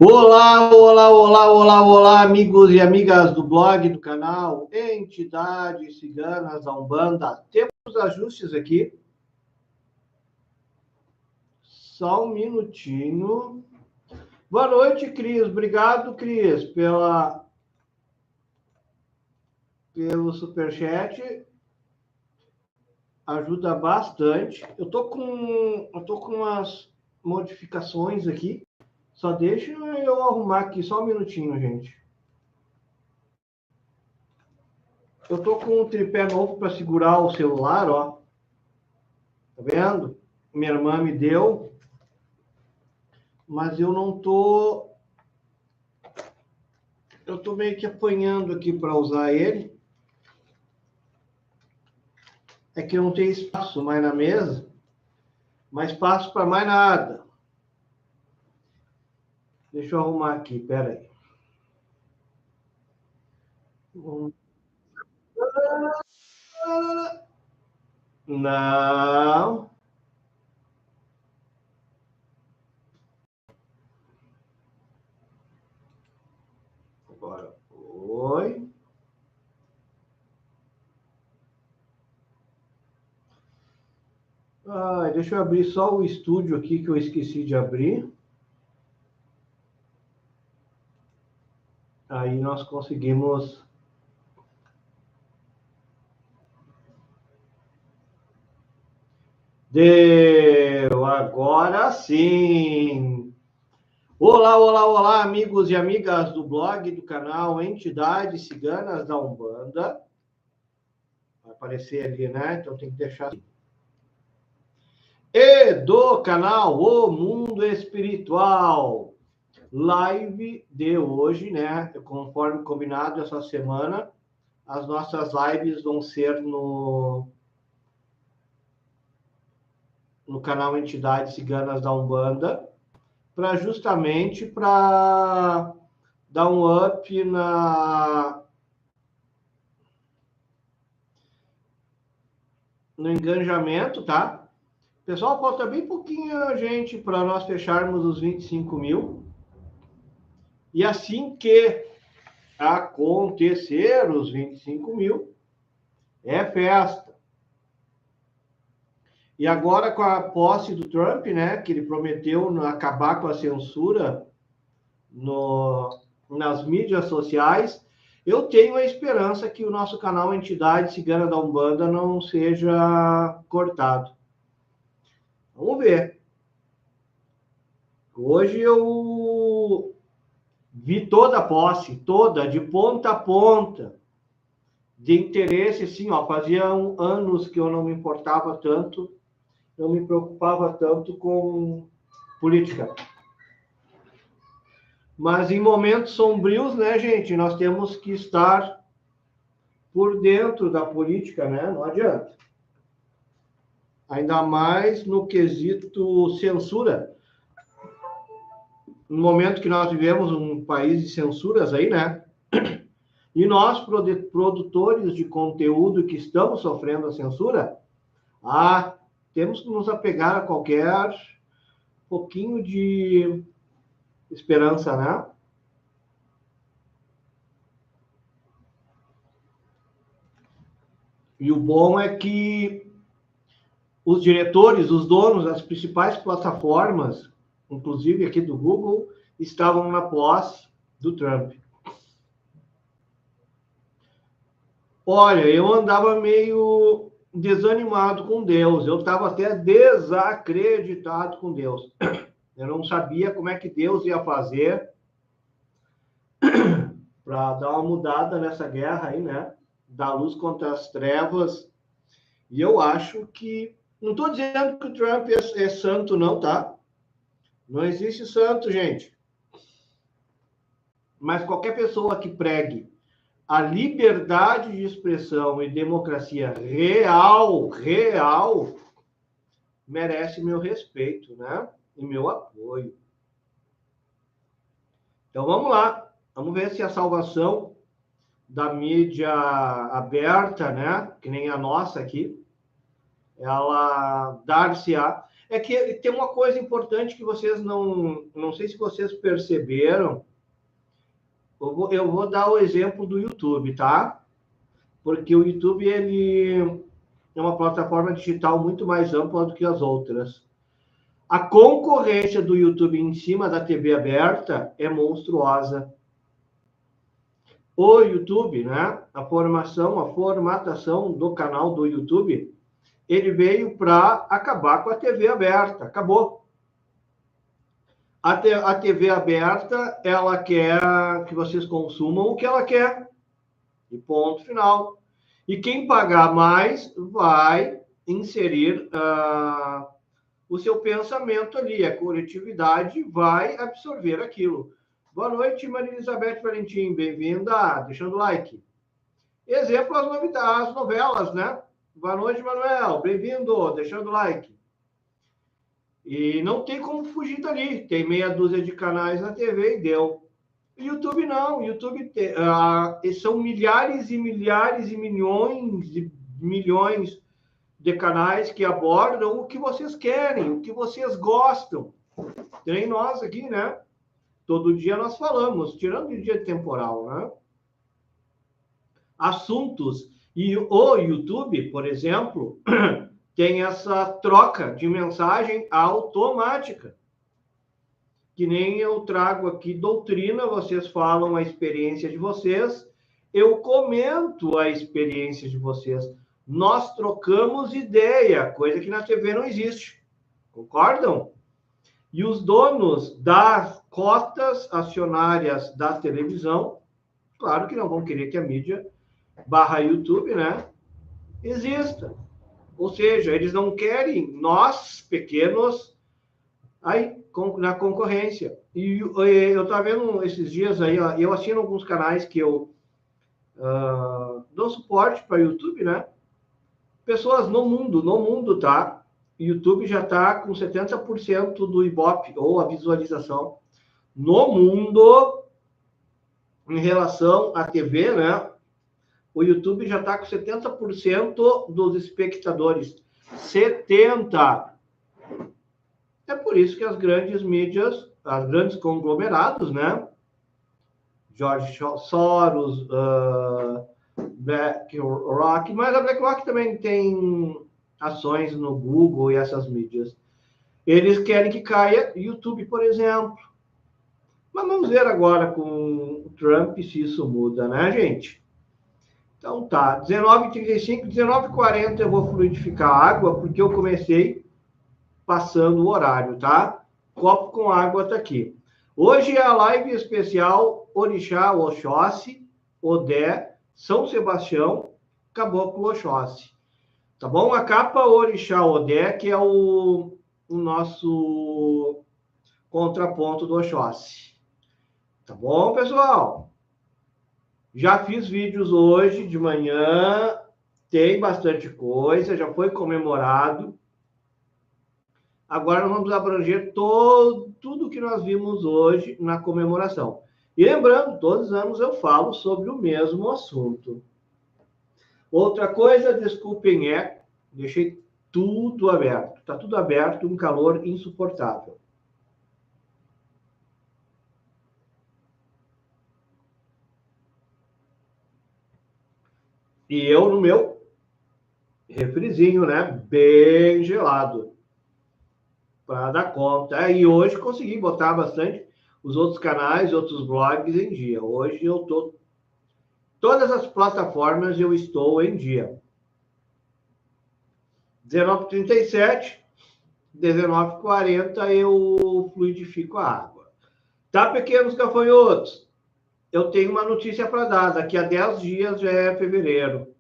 Olá, olá, olá, olá, olá, amigos e amigas do blog, do canal Entidades Ciganas da Umbanda. Temos ajustes aqui. Só um minutinho. Boa noite, Cris. Obrigado, Cris, pelo superchat. Ajuda bastante. Eu tô com umas modificações aqui. Só deixa eu arrumar aqui, só um minutinho, gente. Eu tô com um tripé novo para segurar o celular, ó. Tá vendo? Minha irmã me deu, mas eu não tô... Eu tô meio que apanhando aqui para usar ele. É que eu não tenho espaço mais na mesa, mais espaço para mais nada. Deixa eu arrumar aqui, pera aí. Não. Agora foi. Deixa eu abrir só o estúdio aqui que eu esqueci de abrir. Aí nós conseguimos... Deu! Agora sim! Olá, olá, olá, amigos e amigas do blog, do canal Entidades Ciganas da Umbanda. Vai aparecer ali, né? Então tem que deixar assim. E do canal O Mundo Espiritual. Live de hoje, né? Conforme combinado essa semana, as nossas lives vão ser no canal Entidades Ciganas da Umbanda, justamente para dar um up no engajamento, tá? Pessoal, falta bem pouquinho, gente, para nós fecharmos os 25 mil. E assim que acontecer os 25 mil, é festa. E agora, com a posse do Trump, né, que ele prometeu acabar com a censura nas mídias sociais, eu tenho a esperança que o nosso canal Entidade Cigana da Umbanda não seja cortado. Vamos ver. Hoje eu vi toda a posse, toda, de ponta a ponta, de interesse, sim, ó, fazia anos que eu não me importava tanto, não me preocupava tanto com política. Mas em momentos sombrios, né, gente, nós temos que estar por dentro da política, né? Não adianta. Ainda mais no quesito censura. No momento que nós vivemos um país de censuras aí, né? E nós, produtores de conteúdo que estamos sofrendo a censura, temos que nos apegar a qualquer pouquinho de esperança, né? E o bom é que os diretores, os donos das principais plataformas, inclusive aqui do Google, estavam na posse do Trump. Olha, eu andava meio desanimado com Deus, eu estava até desacreditado com Deus. Eu não sabia como é que Deus ia fazer para dar uma mudada nessa guerra aí, né? Da luz contra as trevas. E eu acho que... Não estou dizendo que o Trump é santo, não, tá? Não existe santo, gente. Mas qualquer pessoa que pregue a liberdade de expressão e democracia real, merece meu respeito, né? E meu apoio. Então vamos lá. Vamos ver se a salvação da mídia aberta, né? Que nem a nossa aqui, ela dar-se-á. É que tem uma coisa importante que vocês não sei se vocês perceberam. Eu vou dar o exemplo do YouTube, tá? Porque o YouTube, ele é uma plataforma digital muito mais ampla do que as outras. A concorrência do YouTube em cima da TV aberta é monstruosa. O YouTube, né? A formatação do canal do YouTube, ele veio para acabar com a TV aberta. Acabou. A TV aberta, ela quer que vocês consumam o que ela quer. E ponto final. E quem pagar mais vai inserir o seu pensamento ali. A coletividade vai absorver aquilo. Boa noite, Maria Elizabeth Valentim. Bem-vinda. Deixando o like. Exemplo, as novelas, né? Boa noite, Manuel. Bem-vindo. Deixando o like. E não tem como fugir dali. Tem meia dúzia de canais na TV e deu. YouTube não. YouTube são milhares e milhares e milhões de canais que abordam o que vocês querem, o que vocês gostam. Tem nós aqui, né? Todo dia nós falamos, tirando o dia temporal, né? Assuntos. E o YouTube, por exemplo, tem essa troca de mensagem automática. Que nem eu trago aqui doutrina, vocês falam a experiência de vocês, eu comento a experiência de vocês. Nós trocamos ideia, coisa que na TV não existe. Concordam? E os donos das cotas acionárias da televisão, claro que não vão querer que a mídia /YouTube, né, exista. Ou seja, eles não querem nós, pequenos, aí na concorrência. E eu estava vendo esses dias aí, ó, eu assino alguns canais que eu dou suporte para YouTube, né? Pessoas no mundo, tá? YouTube já está com 70% do Ibope, ou a visualização, no mundo, em relação à TV, né? O YouTube já está com 70% dos espectadores. 70%. É por isso que as grandes mídias, os grandes conglomerados, né? George Soros, BlackRock, mas a BlackRock também tem ações no Google e essas mídias. Eles querem que caia YouTube, por exemplo. Mas vamos ver agora com o Trump se isso muda, né, gente? Então tá, 19h35, 19h40 eu vou fluidificar a água, porque eu comecei passando o horário, tá? Copo com água tá aqui. Hoje é a live especial Orixá, Oxóssi, Odé, São Sebastião, Caboclo Oxóssi. Tá bom? A capa Orixá Odé, que é o nosso contraponto do Oxóssi. Tá bom, pessoal? Já fiz vídeos hoje de manhã, tem bastante coisa, já foi comemorado. Agora nós vamos abranger tudo que nós vimos hoje na comemoração. E lembrando, todos os anos eu falo sobre o mesmo assunto. Outra coisa, desculpem, deixei tudo aberto. Está tudo aberto, um calor insuportável. E eu no meu refrizinho, né? Bem gelado. Para dar conta. E hoje consegui botar bastante os outros canais, outros blogs em dia. Hoje eu tô... Todas as plataformas eu estou em dia. 19h37, 19h40 eu fluidifico a água. Tá, pequenos gafanhotos? Eu tenho uma notícia para dar. Daqui a 10 dias já é fevereiro.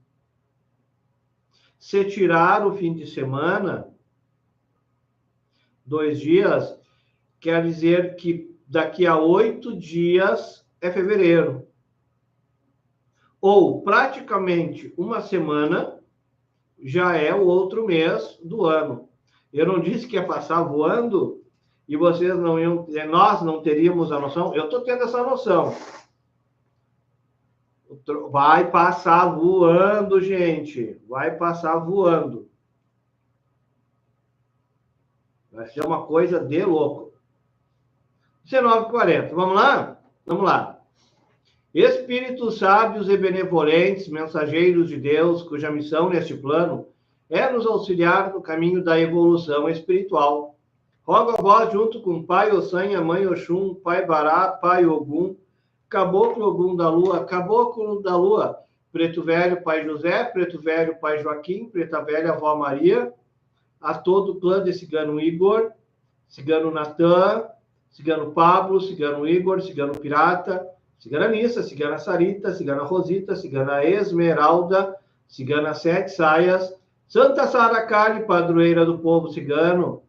Se tirar o fim de semana, 2 dias, quer dizer que daqui a 8 dias é fevereiro. Ou praticamente uma semana já é o outro mês do ano. Eu não disse que ia passar voando e vocês não iam, nós não teríamos a noção. Eu estou tendo essa noção. Vai passar voando, gente. Vai passar voando. Vai ser uma coisa de louco. 19h40. Vamos lá? Vamos lá. Espíritos sábios e benevolentes, mensageiros de Deus, cuja missão neste plano é nos auxiliar no caminho da evolução espiritual. Rogo a vós, junto com Pai Ossanha, Mãe Oxum, Pai Bará, Pai Ogum, Caboclo Ogum da Lua, Caboclo da Lua, Preto Velho, Pai José, Preto Velho, Pai Joaquim, Preta Velha, Avó Maria, a todo o clã de Cigano Igor, Cigano Natan, Cigano Pablo, Cigano Igor, Cigano Pirata, Cigana Nissa, Cigana Sarita, Cigana Rosita, Cigana Esmeralda, Cigana Sete Saias, Santa Sara Kali, padroeira do povo cigano,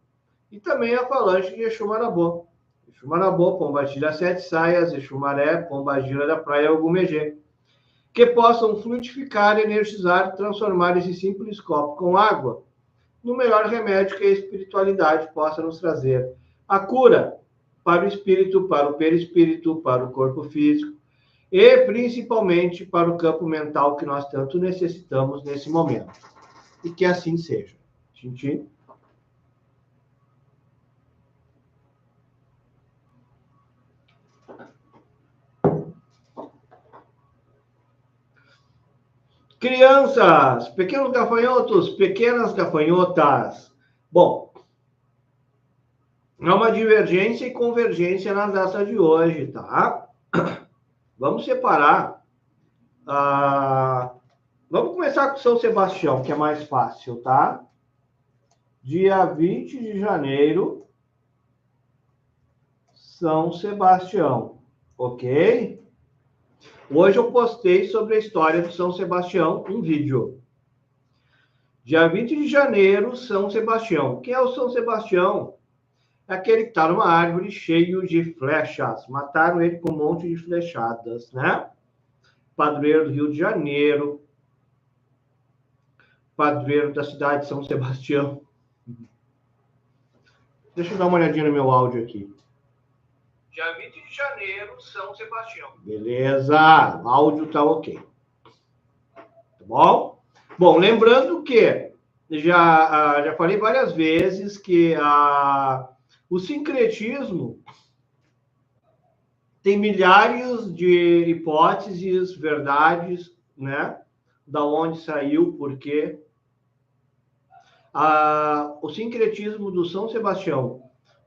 e também a falange de Exu Marabô. Exu Marabô, Pombagira Sete Saias, Exu Maré, Pombagira da Praia Ogumegê, que possam fluidificar, energizar, transformar esse simples copo com água no melhor remédio que a espiritualidade possa nos trazer. A cura para o espírito, para o perispírito, para o corpo físico e principalmente para o campo mental que nós tanto necessitamos nesse momento. E que assim seja. Tchim. Crianças, pequenos gafanhotos, pequenas gafanhotas. Bom, há uma divergência e convergência na data de hoje, tá? Vamos separar. Vamos começar com São Sebastião, que é mais fácil, tá? Dia 20 de janeiro, São Sebastião, ok? Hoje eu postei sobre a história de São Sebastião, um vídeo. Dia 20 de janeiro, São Sebastião. Quem é o São Sebastião? É aquele que está numa árvore cheio de flechas. Mataram ele com um monte de flechadas, né? Padroeiro do Rio de Janeiro. Padroeiro da cidade de São Sebastião. Deixa eu dar uma olhadinha no meu áudio aqui. Dia 20 de janeiro, São Sebastião. Beleza, o áudio tá ok. Tá bom? Bom, lembrando que já falei várias vezes que o sincretismo tem milhares de hipóteses, verdades, né? Da onde saiu, por quê. O sincretismo do São Sebastião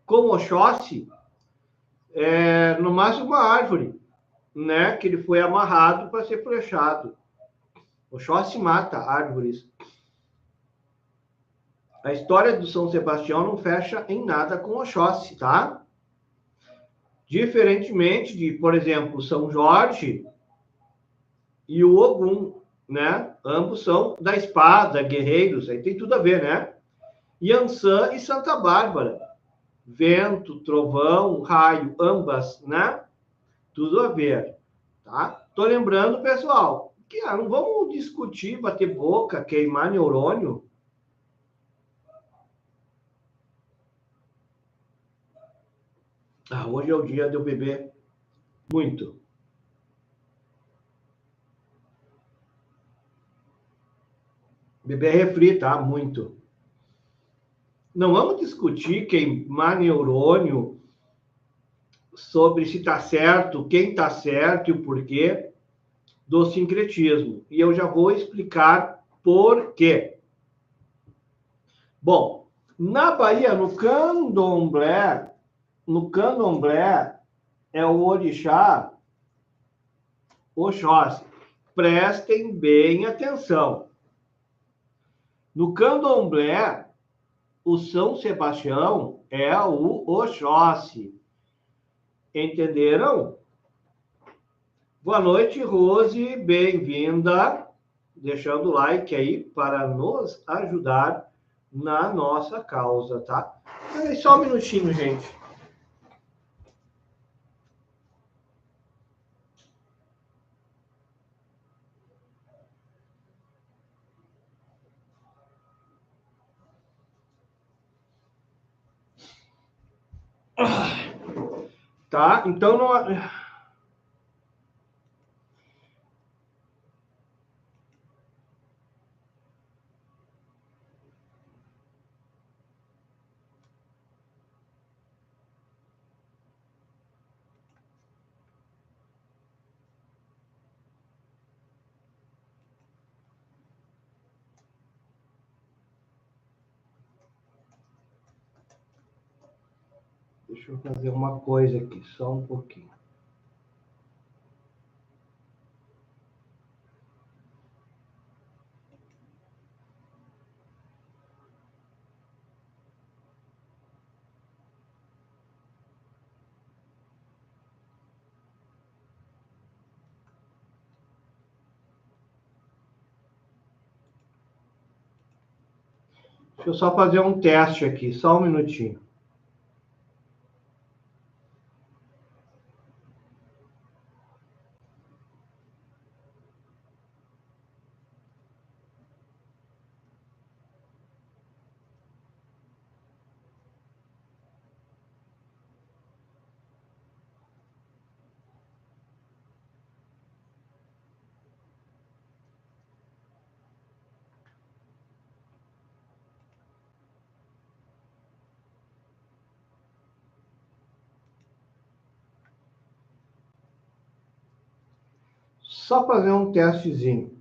com Oxóssi é, no máximo, uma árvore, né? Que ele foi amarrado para ser flechado. Oxóssi mata árvores. A história do São Sebastião não fecha em nada com Oxóssi, tá? Diferentemente de, por exemplo, São Jorge e o Ogum, né? Ambos são da espada, guerreiros, aí tem tudo a ver, né? Iansã e Santa Bárbara. Vento, trovão, raio, ambas, né? Tudo a ver, tá? Tô lembrando, pessoal, que não vamos discutir, bater boca, queimar neurônio. Hoje é o dia de eu beber muito. Beber refri, tá? Muito. Não vamos discutir queimar neurônio sobre se está certo, quem está certo e o porquê do sincretismo. E eu já vou explicar por quê. Bom, na Bahia, no candomblé é o orixá Oxóssi. Prestem bem atenção. No candomblé, o São Sebastião é o Oxóssi. Entenderam? Boa noite, Rose. Bem-vinda. Deixando o like aí para nos ajudar na nossa causa, tá? Só um minutinho, gente. Tá? Então, não... Deixa eu fazer uma coisa aqui, só um pouquinho. Deixa eu só fazer um teste aqui, só um minutinho. Só fazer um testezinho.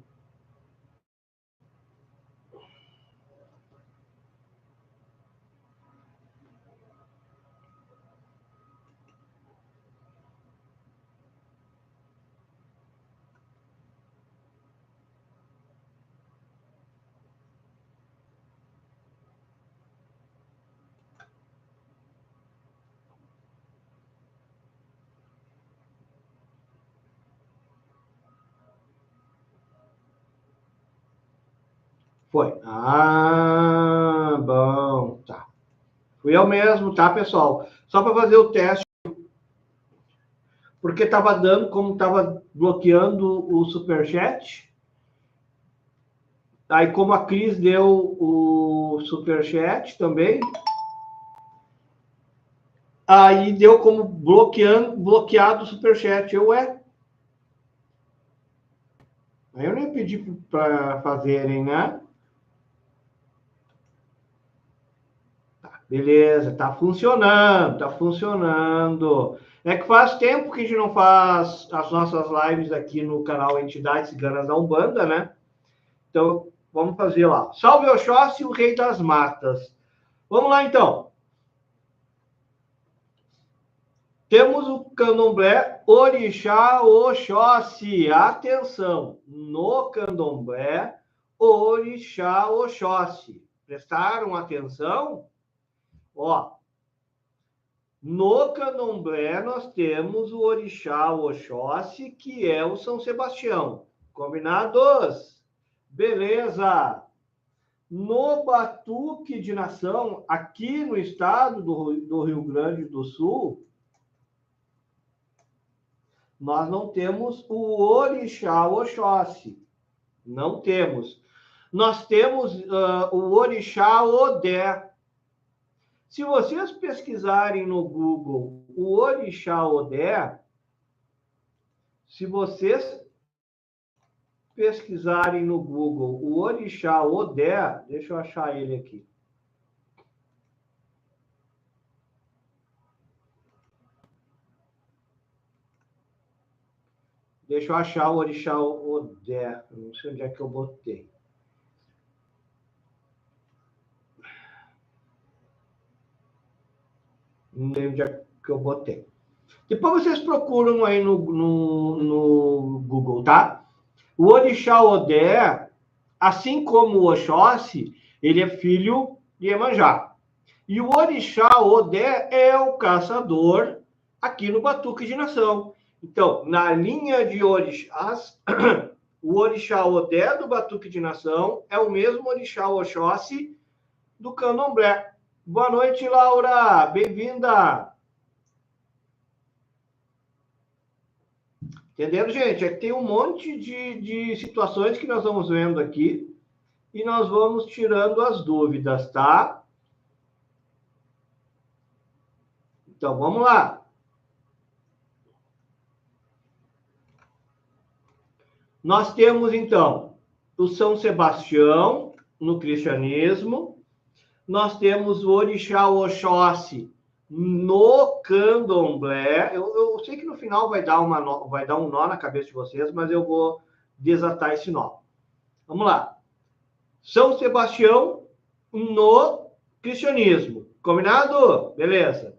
Foi. Ah, bom, tá. Fui eu mesmo, tá, pessoal? Só para fazer o teste, porque estava dando, como estava bloqueando o superchat. Aí, como a Cris deu o superchat também, aí deu como bloqueado o superchat. Aí eu nem pedi para fazerem, né? Beleza, tá funcionando, tá funcionando. É que faz tempo que a gente não faz as nossas lives aqui no canal Entidades Ciganas da Umbanda, né? Então, vamos fazer lá. Salve Oxóssi, o rei das matas. Vamos lá, então. Temos o candomblé Orixá Oxóssi. Atenção, no candomblé Orixá Oxóssi. Prestaram atenção? Ó, no candomblé, nós temos o orixá Oxóssi, que é o São Sebastião. Combinados? Beleza! No Batuque de Nação, aqui no estado do Rio Grande do Sul, nós não temos o orixá Oxóssi. Não temos. Nós temos o orixá Odé. Se vocês pesquisarem no Google o orixá Odé, se vocês pesquisarem no Google o orixá Odé, deixa eu achar ele aqui. Deixa eu achar o orixá Odé. Não sei onde é que eu botei. Não sei onde é que eu botei. Depois vocês procuram aí no Google, tá? O orixá Odé, assim como o Oxóssi, ele é filho de Iemanjá. E o orixá Odé é o caçador aqui no Batuque de Nação. Então, na linha de orixás, o orixá Odé do Batuque de Nação é o mesmo orixá Oxóssi do candomblé. Boa noite, Laura. Bem-vinda. Entendendo, gente? É que tem um monte de situações que nós vamos vendo aqui e nós vamos tirando as dúvidas, tá? Então, vamos lá. Nós temos, então, o São Sebastião no cristianismo. Nós temos o orixá Oxóssi no candomblé. Eu sei que no final vai dar um nó na cabeça de vocês, mas eu vou desatar esse nó. Vamos lá. São Sebastião no cristianismo. Combinado? Beleza.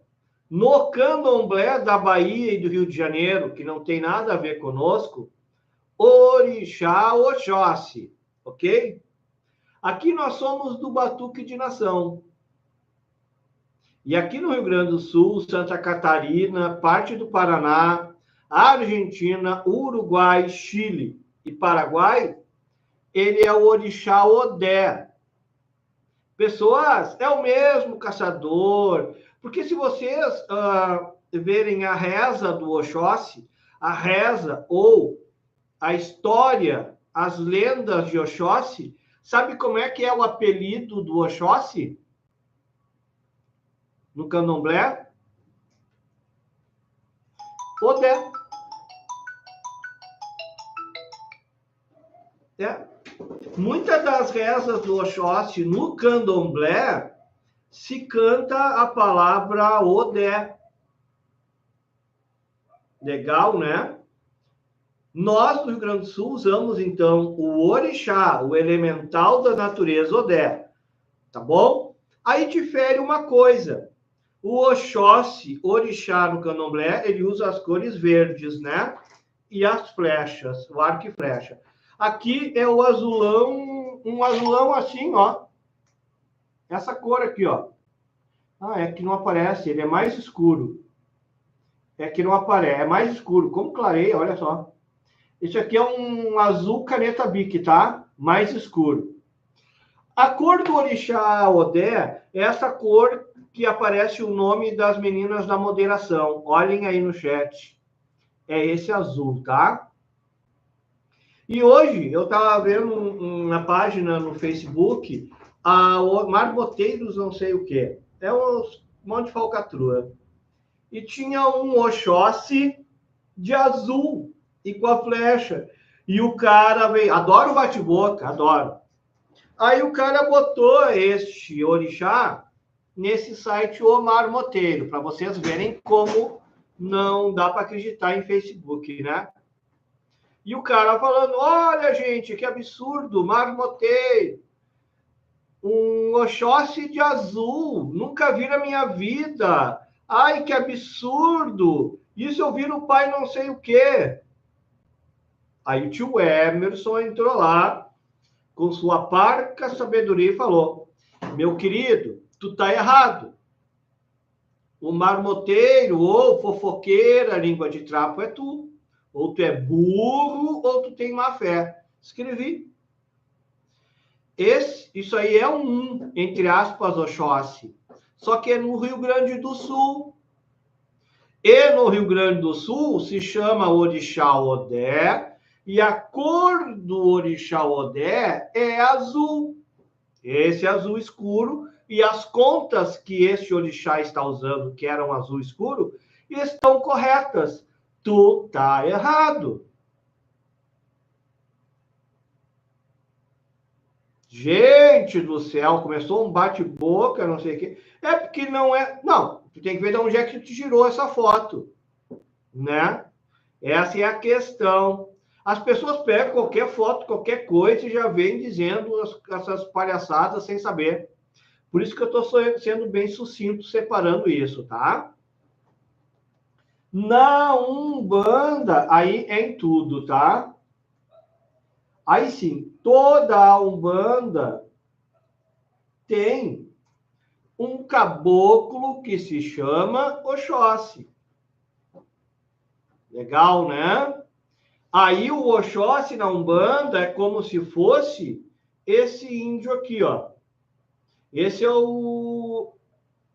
No candomblé da Bahia e do Rio de Janeiro, que não tem nada a ver conosco, Orixá Oxóssi, ok? Aqui nós somos do Batuque de Nação. E aqui no Rio Grande do Sul, Santa Catarina, parte do Paraná, Argentina, Uruguai, Chile e Paraguai, ele é o Orixá Odé. Pessoas, é o mesmo caçador. Porque se vocês verem a reza do Oxóssi, a reza ou a história, as lendas de Oxóssi, sabe como é que é o apelido do Oxóssi no candomblé? Odé. É. Muitas das rezas do Oxóssi no candomblé se canta a palavra Odé. Legal, né? Nós, do Rio Grande do Sul, usamos, então, o orixá, o elemental da natureza, Odé. Tá bom? Aí difere uma coisa. O Oxóssi, orixá no candomblé, ele usa as cores verdes, né? E as flechas, o arco e flecha. Aqui é o azulão, um azulão assim, ó. Essa cor aqui, ó. Ah, é que não aparece, ele é mais escuro. É que não aparece, é mais escuro. Como clareia, olha só. Esse aqui é um azul caneta Bic, tá? Mais escuro. A cor do orixá Odé é essa cor que aparece o nome das meninas da moderação. Olhem aí no chat. É esse azul, tá? E hoje eu estava vendo uma página no Facebook, a Marboteiros não sei o quê. É um monte de falcatrua. E tinha um Oxóssi de azul e com a flecha. E o cara veio... Adoro o bate-boca, adoro. Aí o cara botou este orixá nesse site O Marmoteiro, para vocês verem como não dá para acreditar em Facebook, né? E o cara falando, olha, gente, que absurdo, marmoteiro. Um Oxóssi de azul, nunca vi na minha vida. Ai, que absurdo. Isso eu vi no pai não sei o quê. Aí o tio Emerson entrou lá, com sua parca sabedoria, e falou, meu querido, tu tá errado. O marmoteiro ou fofoqueira, língua de trapo é tu. Ou tu é burro, ou tu tem má fé. Escrevi. Isso aí é um, entre aspas, Oxóssi. Só que é no Rio Grande do Sul. E no Rio Grande do Sul se chama Orixá Odé. E a cor do Orixá Odé é azul. Esse azul escuro. E as contas que este orixá está usando, que eram azul escuro, estão corretas. Tu tá errado. Gente do céu, começou um bate-boca, não sei o quê. É porque não é... Não, tu tem que ver de onde é que tu tirou essa foto, né? Essa é a questão. As pessoas pegam qualquer foto, qualquer coisa e já vêm dizendo essas palhaçadas sem saber. Por isso que eu estou sendo bem sucinto separando isso, tá? Na Umbanda, aí é em tudo, tá? Aí sim, toda a Umbanda tem um caboclo que se chama Oxóssi. Legal, né? Aí o Oxóssi na Umbanda é como se fosse esse índio aqui, ó. Esse é o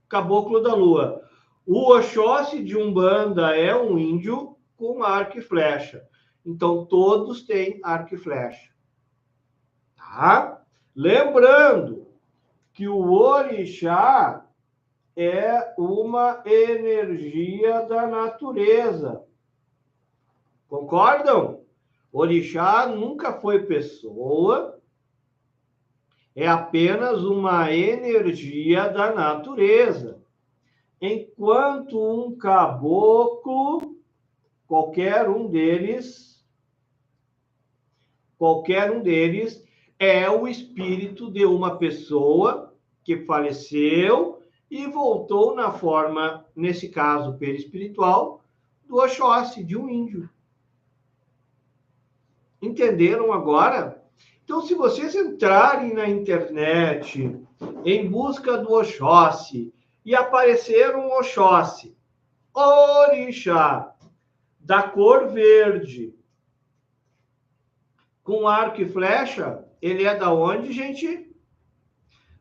caboclo da lua. O Oxóssi de Umbanda é um índio com arco e flecha. Então, todos têm arco e flecha. Tá? Lembrando que o orixá é uma energia da natureza. Concordam? Orixá nunca foi pessoa, é apenas uma energia da natureza. Enquanto um caboclo, qualquer um deles é o espírito de uma pessoa que faleceu e voltou na forma, nesse caso, perispiritual, do Oxóssi, de um índio. Entenderam agora? Então, se vocês entrarem na internet em busca do Oxóssi e aparecer um Oxóssi, orixá, da cor verde, com arco e flecha, ele é da onde, gente?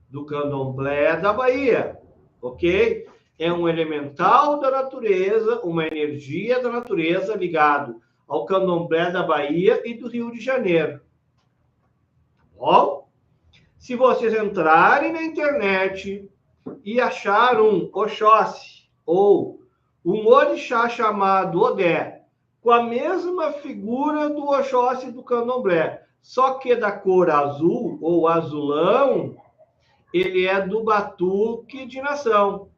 Do candomblé da Bahia, ok? É um elemental da natureza, uma energia da natureza ligado ao candomblé da Bahia e do Rio de Janeiro. Bom, se vocês entrarem na internet e achar um Oxóssi ou um orixá chamado Odé, com a mesma figura do Oxóssi do candomblé, só que da cor azul ou azulão, ele é do batuque de nação.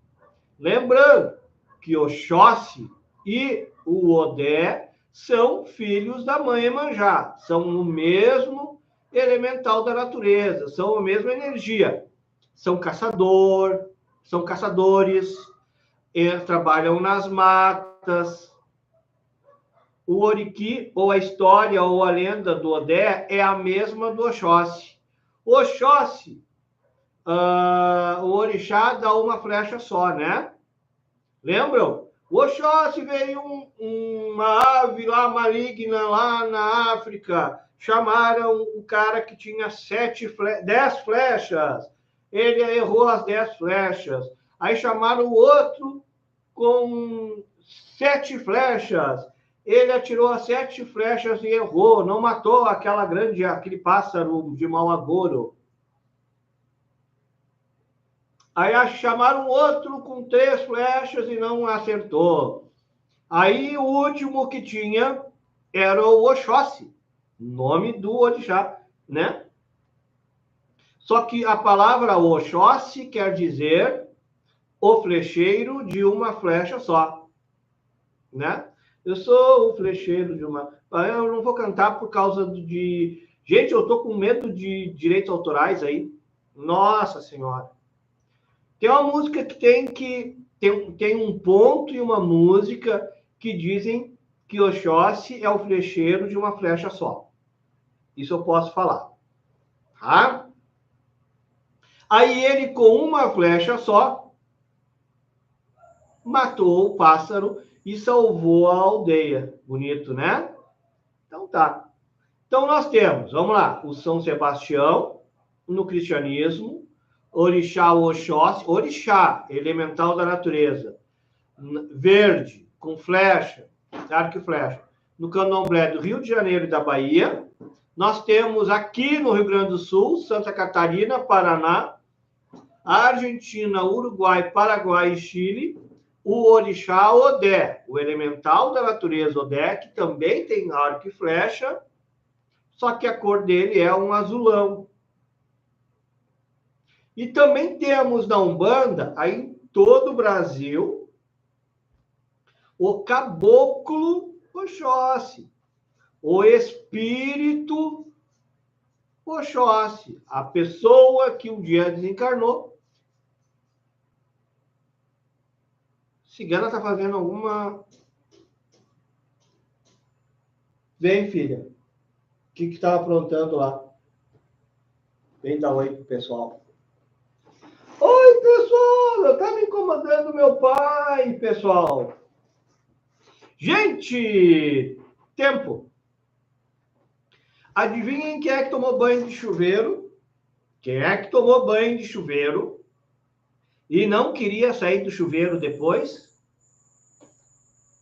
Lembrando que Oxóssi e o Odé são filhos da mãe Iemanjá, são o mesmo elemental da natureza, são a mesma energia. São caçadores, trabalham nas matas. O Oriqui, ou a história, ou a lenda do Odé, é a mesma do Oxóssi. O Oxóssi, o orixá dá uma flecha só, né? Lembram? O Oxóssi veio uma ave lá maligna lá na África. Chamaram o cara que tinha 10 flechas. Ele errou as 10 flechas. Aí chamaram o outro com 7 flechas. Ele atirou as 7 flechas e errou. Não matou aquele pássaro de mau agouro. Aí chamaram outro com 3 flechas e não acertou. Aí o último que tinha era o Oxóssi, nome do orixá, né? Só que a palavra Oxóssi quer dizer o flecheiro de uma flecha só, né? Eu sou o flecheiro de uma... Eu não vou cantar por causa de... Gente, eu tô com medo de direitos autorais aí. Nossa Senhora. Tem uma música que tem um ponto e uma música que dizem que Oxóssi é o flecheiro de uma flecha só. Isso eu posso falar. Tá? Aí ele, com uma flecha só, matou o pássaro e salvou a aldeia. Bonito, né? Então tá. Então nós temos, vamos lá, o São Sebastião no cristianismo, orixá Oxóssi, orixá, elemental da natureza, verde, com flecha, arco e flecha, no candomblé do Rio de Janeiro e da Bahia. Nós temos aqui no Rio Grande do Sul, Santa Catarina, Paraná, Argentina, Uruguai, Paraguai e Chile, o orixá Odé, o elemental da natureza Odé, que também tem arco e flecha, só que a cor dele é um azulão. E também temos na Umbanda, aí em todo o Brasil, o caboclo Oxóssi, o espírito Oxóssi, a pessoa que um dia desencarnou. Cigana tá fazendo alguma... Vem, filha. O que tá aprontando lá? Vem dar oi pro pessoal. Oi, pessoal! Tá me incomodando meu pai, pessoal. Gente, tempo. Adivinhem quem é que tomou banho de chuveiro? Quem é que tomou banho de chuveiro e não queria sair do chuveiro depois?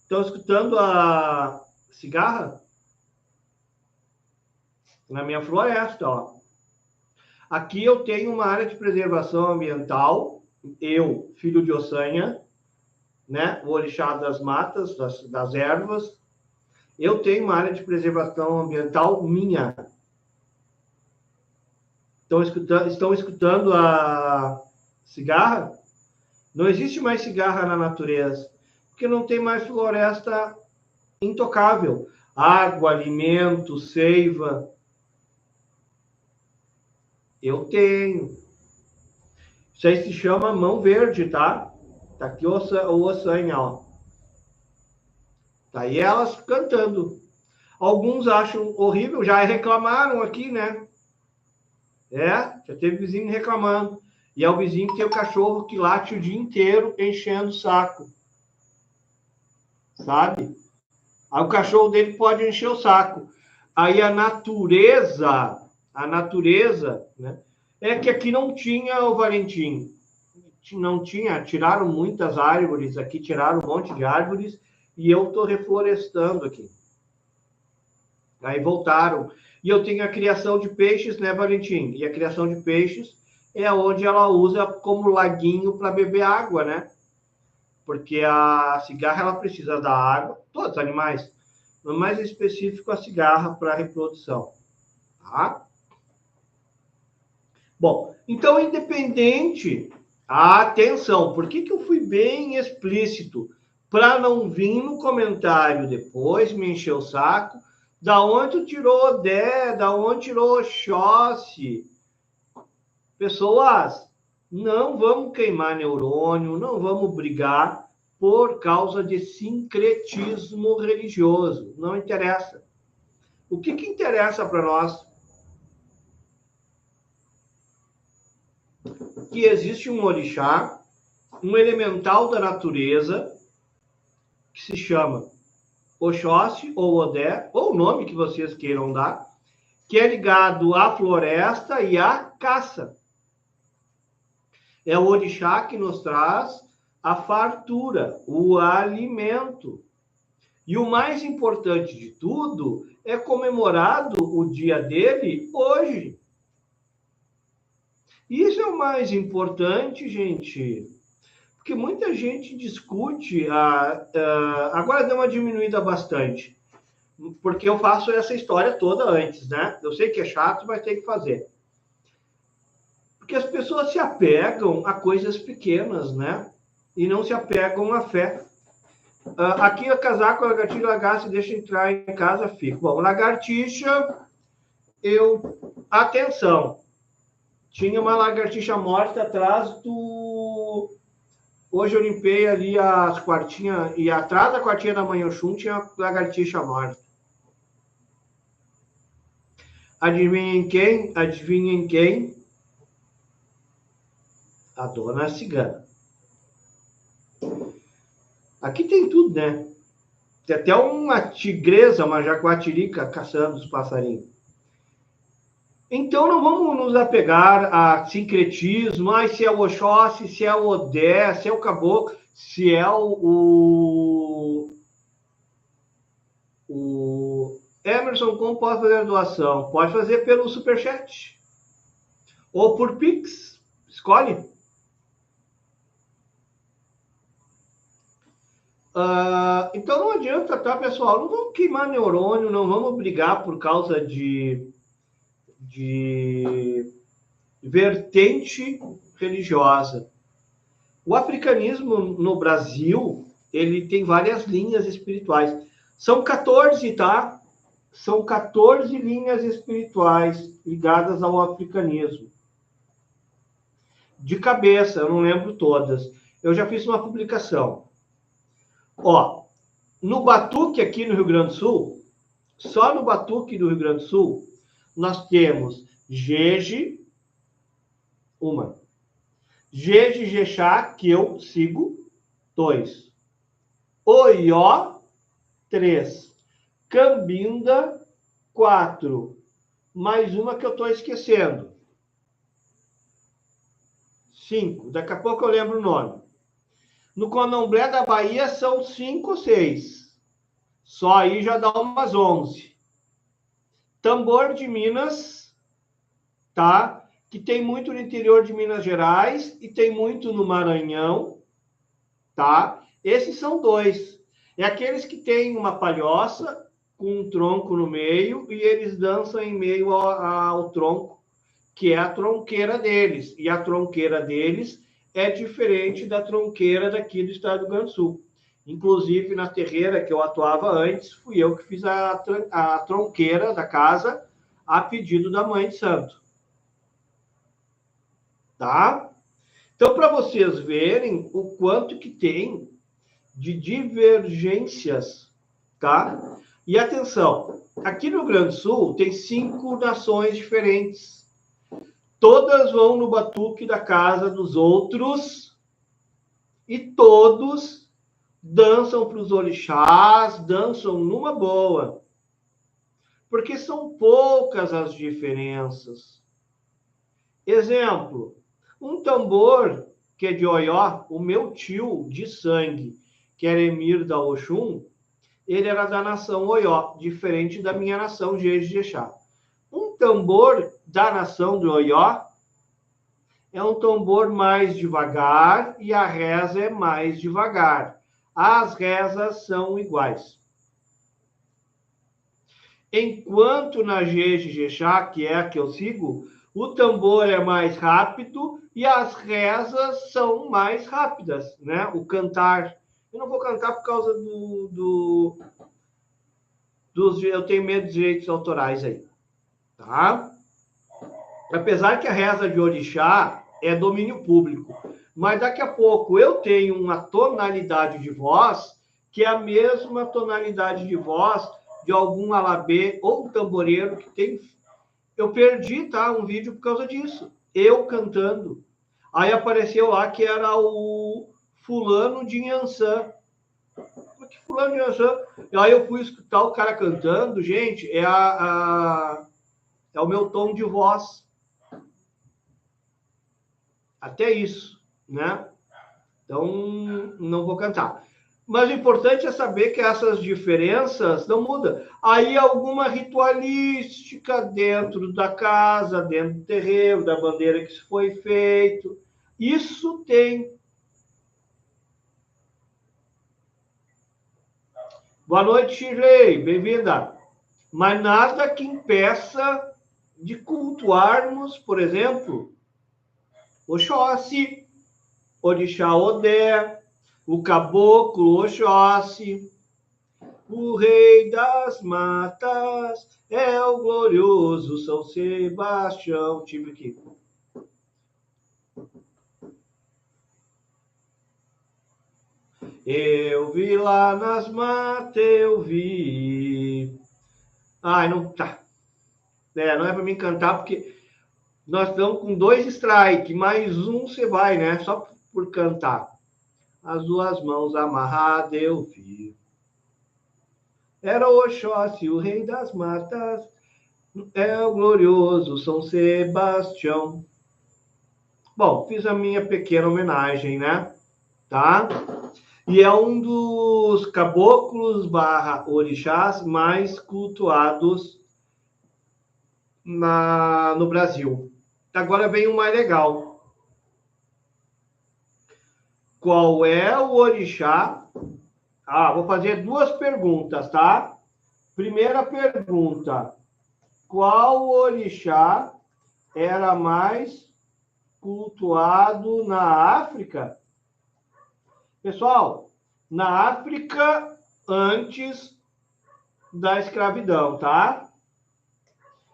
Estão escutando a cigarra? Na minha floresta, ó. Aqui eu tenho uma área de preservação ambiental, eu, filho de Ossanha, né? O orixá das matas, das ervas. Eu tenho uma área de preservação ambiental minha. Estão escutando a cigarra? Não existe mais cigarra na natureza, porque não tem mais floresta intocável. Água, alimento, seiva. Eu tenho. Isso aí se chama mão verde, tá? Tá aqui o ossanha, ó. Tá aí elas cantando. Alguns acham horrível, já reclamaram aqui, né? Já teve vizinho reclamando. E é o vizinho que tem o cachorro que late o dia inteiro enchendo o saco. Sabe? Aí o cachorro dele pode encher o saco. Aí a natureza, né? É que aqui não tinha o Valentim. Não tinha, tiraram muitas árvores aqui, tiraram um monte de árvores e eu estou reflorestando aqui. Aí voltaram. E eu tenho a criação de peixes, né, Valentim? E a criação de peixes é onde ela usa como laguinho para beber água, né? Porque a cigarra ela precisa da água, todos os animais, no mais específico a cigarra para reprodução. Tá? Bom, então independente, atenção, por que eu fui bem explícito? Para não vir no comentário depois, me encher o saco, da onde tu tirou Odé, da onde tirou Oxóssi. Pessoas, não vamos queimar neurônio, não vamos brigar por causa de sincretismo religioso. Não interessa. O que interessa para nós? Que existe um orixá, um elemental da natureza, que se chama Oxóssi ou Odé, ou o nome que vocês queiram dar, que é ligado à floresta e à caça. É o orixá que nos traz a fartura, o alimento. E o mais importante de tudo é comemorado o dia dele hoje. Isso é o mais importante, gente. Porque muita gente discute, agora deu uma diminuída bastante, porque eu faço essa história toda antes, né? Eu sei que é chato, mas tem que fazer. Porque as pessoas se apegam a coisas pequenas, né? E não se apegam à fé. Aqui o casaco, lagartixa, lagarto, deixa entrar em casa, fica. Bom, lagartixa, atenção, tinha uma lagartixa morta atrás do... Hoje eu limpei ali as quartinhas, e atrás da quartinha da mãe Oxum tinha lagartixa morta. Adivinhem quem? Adivinhem quem? A dona cigana. Aqui tem tudo, né? Tem até uma tigresa, uma jaguatirica caçando os passarinhos. Então não vamos nos apegar a sincretismo, se é o Oxóssi, se é o Odé, se é o Caboclo, se é o Emerson, como pode fazer doação? Pode fazer pelo Superchat. Ou por Pix. Escolhe. Então não adianta, tá, pessoal? Não vamos queimar neurônio, não vamos brigar por causa de vertente religiosa. O africanismo no Brasil, ele tem várias linhas espirituais. São 14, tá? São 14 linhas espirituais ligadas ao africanismo. De cabeça, eu não lembro todas. Eu já fiz uma publicação. Ó, no Batuque, aqui no Rio Grande do Sul, só no Batuque do Rio Grande do Sul, nós temos Jeje, uma. Jeje Jexá, que eu sigo, 2. Oió, 3. Cambinda, 4. Mais uma que eu estou esquecendo. 5. Daqui a pouco eu lembro o nome. No Candomblé da Bahia são 5 ou 6. Só aí já dá umas 11. Tambor de Minas, tá? Que tem muito no interior de Minas Gerais e tem muito no Maranhão, tá? Esses são 2. É aqueles que têm uma palhoça com um tronco no meio e eles dançam em meio ao tronco, que é a tronqueira deles. E a tronqueira deles é diferente da tronqueira daqui do estado do Rio Grande do Sul. Inclusive, na terreira que eu atuava antes, fui eu que fiz a tronqueira da casa a pedido da Mãe de Santo. Tá? Então, para vocês verem o quanto que tem de divergências, tá? E atenção, aqui no Rio Grande do Sul tem 5 nações diferentes. Todas vão no batuque da casa dos outros e todos dançam para os orixás, dançam numa boa. Porque são poucas as diferenças. Exemplo, um tambor que é de Oió, o meu tio de sangue, que era Emir da Oxum, ele era da nação Oió, diferente da minha nação Jejexá. Um tambor da nação do Oió é um tambor mais devagar e a reza é mais devagar. As rezas são iguais. Enquanto na Jejexá, que é a que eu sigo, o tambor é mais rápido e as rezas são mais rápidas, né? O cantar. Eu não vou cantar por causa dos... Eu tenho medo de direitos autorais aí, tá? Apesar que a reza de orixá é domínio público, mas daqui a pouco eu tenho uma tonalidade de voz que é a mesma tonalidade de voz de algum alabê ou tamboreiro que tem. Eu perdi, tá, um vídeo por causa disso. Eu cantando. Aí apareceu lá que era o fulano de Inhansã. Que fulano de Inhansã? E aí eu fui escutar o cara cantando. Gente, é o meu tom de voz. Até isso, né? Então, não vou cantar. Mas o importante é saber que essas diferenças não mudam. Aí alguma ritualística dentro da casa, dentro do terreiro, da bandeira que foi feito. Isso tem. Boa noite, Shirley. Bem-vinda. Mas nada que impeça de cultuarmos, por exemplo, Oxóssi, Orixá Odé, o Caboclo Oxóssi, o Rei das Matas, é o glorioso São Sebastião. Tive aqui. Eu vi lá nas matas, eu vi. Ai, não tá. Não é para mim cantar, porque nós estamos com 2 strikes, mais um você vai, né? Só por cantar. As 2 mãos amarradas eu vi. Era Oxóssi, o rei das matas, é o glorioso São Sebastião. Bom, fiz a minha pequena homenagem, né? Tá? E é um dos caboclos / orixás mais cultuados no Brasil. Agora vem o mais legal. Qual é o orixá? Vou fazer 2 perguntas, tá? Primeira pergunta. Qual orixá era mais cultuado na África? Pessoal, na África antes da escravidão, tá?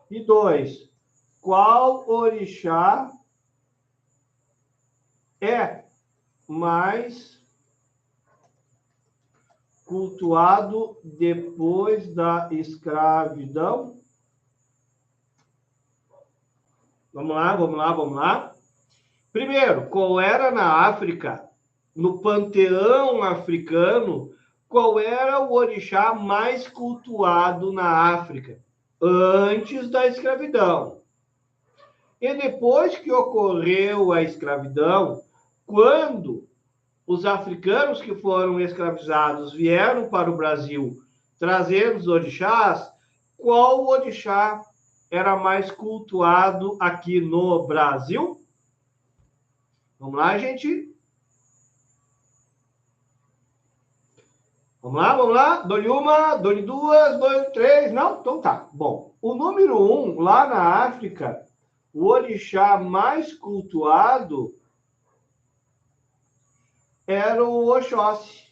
E 2, qual orixá é mais cultuado depois da escravidão? Vamos lá. Primeiro, qual era na África, no panteão africano, qual era o orixá mais cultuado na África antes da escravidão? E depois que ocorreu a escravidão, quando os africanos que foram escravizados vieram para o Brasil trazendo os orixás, qual orixá era mais cultuado aqui no Brasil? Vamos lá, gente. Vamos lá. Dou-lhe 1, dou-lhe 2, dou-lhe 3. Não? Então tá. Bom, o número 1, lá na África, o orixá mais cultuado era o Oxóssi.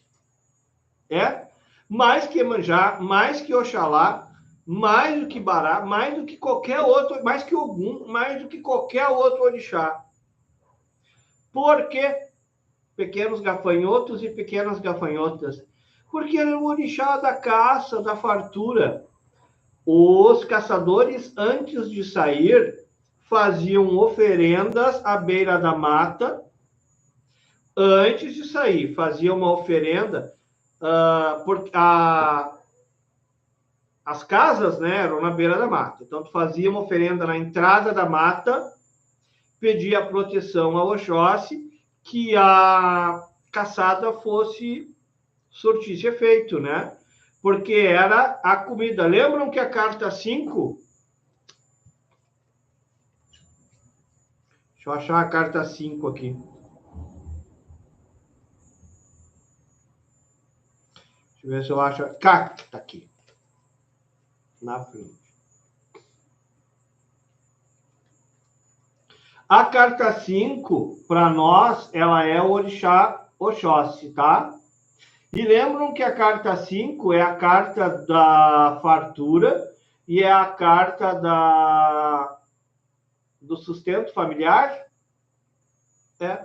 Mais que Iemanjá, mais que Oxalá, mais do que Bará, mais do que qualquer outro, mais que Ogum, mais do que qualquer outro orixá. Por que pequenos gafanhotos e pequenas gafanhotas? Porque era o orixá da caça, da fartura. Os caçadores, antes de sair, faziam oferendas à beira da mata. Antes de sair, faziam uma oferenda, porque as casas, né, eram na beira da mata. Então, tu fazia uma oferenda na entrada da mata, pedia proteção ao Oxóssi, que a caçada fosse surtisse efeito, né? Porque era a comida. Lembram que a carta 5... Deixa eu achar a carta 5 aqui. Deixa eu ver se eu acho... Tá aqui. Na frente. A carta 5, para nós, ela é o orixá Oxóssi, tá? E lembram que a carta 5 é a carta da fartura e é a carta do sustento familiar? É.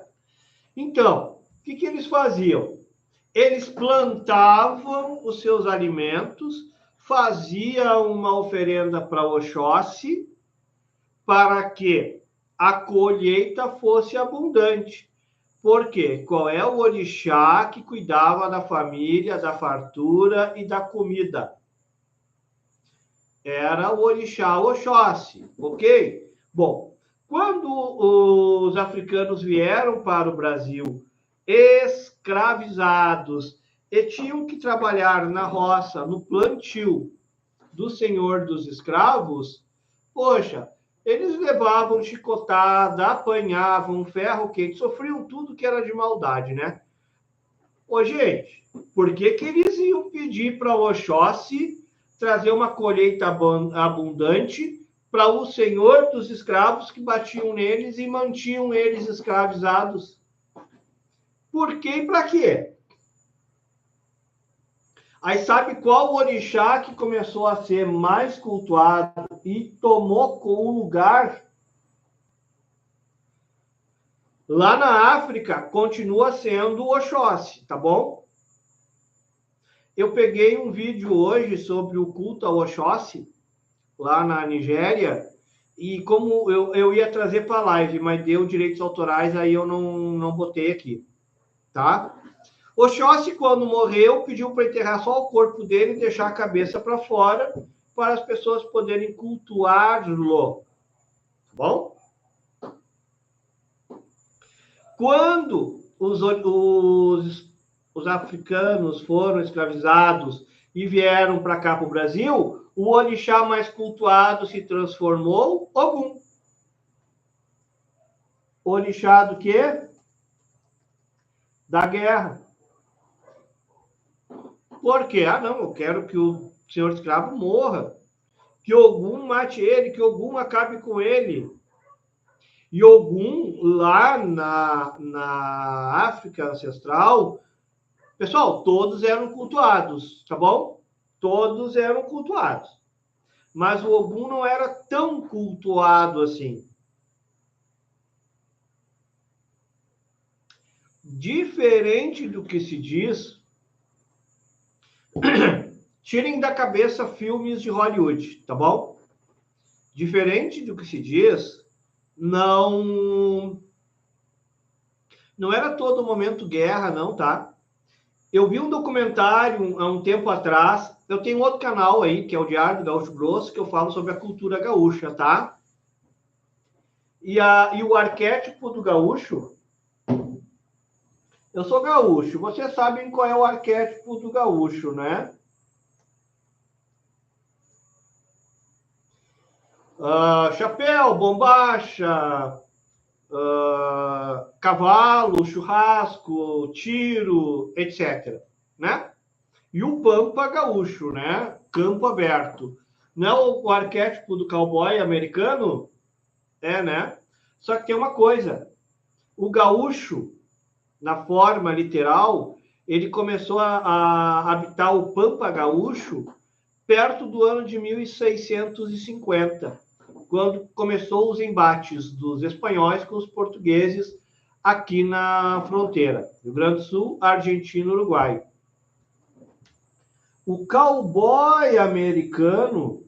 Então, o que eles faziam? Eles plantavam os seus alimentos, faziam uma oferenda para Oxóssi, para que a colheita fosse abundante. Por quê? Qual é o orixá que cuidava da família, da fartura e da comida? Era o orixá Oxóssi, ok? Bom, quando os africanos vieram para o Brasil escravizados e tinham que trabalhar na roça, no plantio do senhor dos escravos, poxa, eles levavam chicotada, apanhavam ferro quente, sofriam tudo que era de maldade, né? Ô, gente, por que eles iam pedir para o Oxóssi trazer uma colheita abundante para o senhor dos escravos que batiam neles e mantinham eles escravizados? Por quê e para quê? Aí sabe qual orixá que começou a ser mais cultuado e tomou o lugar? Lá na África, continua sendo o Oxóssi, tá bom? Eu peguei um vídeo hoje sobre o culto ao Oxóssi, lá na Nigéria, e como eu ia trazer para a live, mas deu direitos autorais, aí eu não botei aqui, tá? Oxóssi, quando morreu, pediu para enterrar só o corpo dele e deixar a cabeça para fora, para as pessoas poderem cultuá-lo. Tá bom? Quando os africanos foram escravizados e vieram para cá, para o Brasil, o orixá mais cultuado se transformou Ogum. Orixá do quê? Da guerra. Por quê? Ah, não, eu quero que o senhor escravo morra, que Ogum mate ele, que Ogum acabe com ele. E Ogum, lá na África ancestral, pessoal, todos eram cultuados, tá bom? Todos eram cultuados. Mas o Ogum não era tão cultuado assim. Diferente do que se diz, tirem da cabeça filmes de Hollywood, tá bom? Diferente do que se diz, não era todo momento guerra, não, tá? Eu vi um documentário há um tempo atrás, eu tenho outro canal aí, que é o Diário do Gaúcho Grosso, que eu falo sobre a cultura gaúcha, tá? E o arquétipo do gaúcho, eu sou gaúcho, vocês sabem qual é o arquétipo do gaúcho, né? Chapéu, bombacha, cavalo, churrasco, tiro, etc. Né? E o pampa gaúcho, né? Campo aberto. Não é o arquétipo do cowboy americano? É, né? Só que tem uma coisa. O gaúcho, na forma literal, ele começou a habitar o pampa gaúcho perto do ano de 1650, quando começou os embates dos espanhóis com os portugueses aqui na fronteira. Rio Grande do Sul, Argentina, Uruguai. O cowboy americano,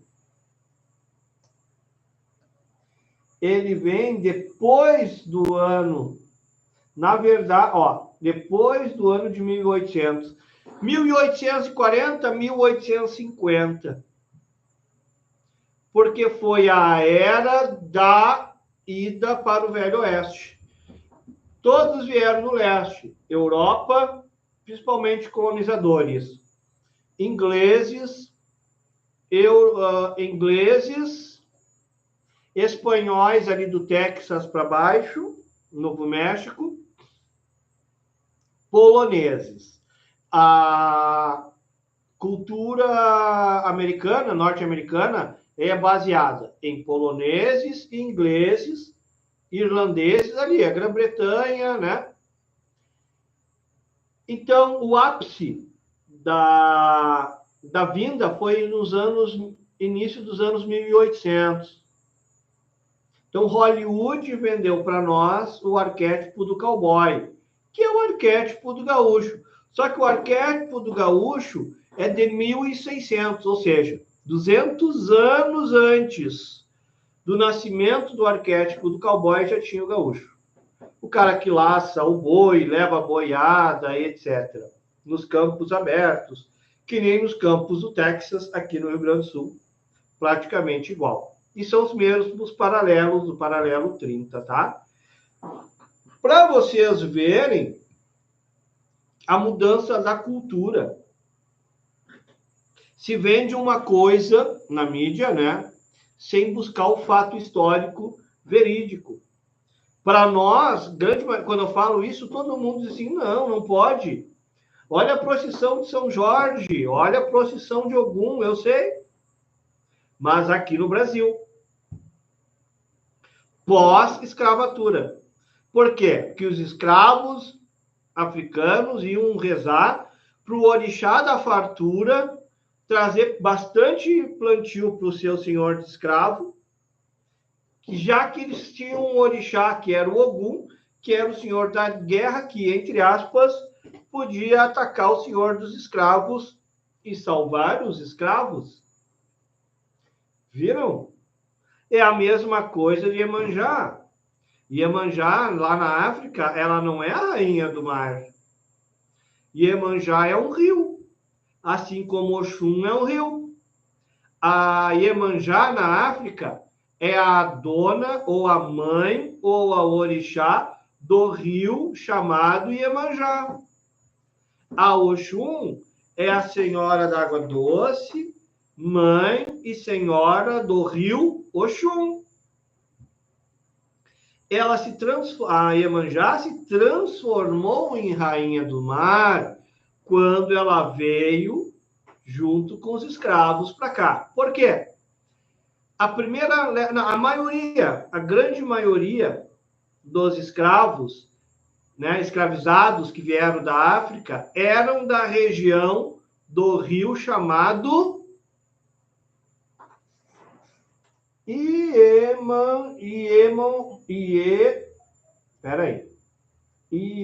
ele vem depois do ano, na verdade, ó, depois do ano de 1800. 1840, 1850. Porque foi a era da ida para o Velho Oeste. Todos vieram do leste. Europa, principalmente colonizadores. Ingleses, espanhóis ali do Texas para baixo, Novo México, poloneses. A cultura americana, norte-americana, é baseada em poloneses, ingleses, irlandeses ali, a Grã-Bretanha, né? Então, o ápice da vinda foi início dos anos 1800. Então, Hollywood vendeu para nós o arquétipo do cowboy, que é o arquétipo do gaúcho. Só que o arquétipo do gaúcho é de 1600, ou seja, 200 anos antes do nascimento do arquétipo do cowboy já tinha o gaúcho. O cara que laça o boi, leva a boiada, etc. Nos campos abertos, que nem nos campos do Texas, aqui no Rio Grande do Sul, praticamente igual. E são os mesmos paralelos do paralelo 30, tá? Para vocês verem a mudança da cultura. Se vende uma coisa na mídia, né, sem buscar o fato histórico verídico. Para nós, quando eu falo isso, todo mundo diz assim, não pode. Olha a procissão de São Jorge, olha a procissão de Ogum, eu sei. Mas aqui no Brasil, pós-escravatura. Por quê? Porque os escravos africanos iam rezar para o orixá da fartura trazer bastante plantio para o seu senhor de escravo, já que eles tinham um orixá, que era o Ogum, que era o senhor da guerra, que, entre aspas, podia atacar o senhor dos escravos e salvar os escravos. Viram? É a mesma coisa de Iemanjá. Iemanjá, lá na África, ela não é a rainha do mar. Iemanjá é um rio, assim como Oxum é um rio. A Iemanjá, na África, é a dona, ou a mãe, ou a orixá do rio chamado Iemanjá. A Oxum é a senhora da água doce, mãe e senhora do rio Oxum. A Iemanjá se transformou em rainha do mar quando ela veio junto com os escravos para cá. Por quê? A grande maioria dos escravos, né, escravizados que vieram da África, eram da região do rio chamado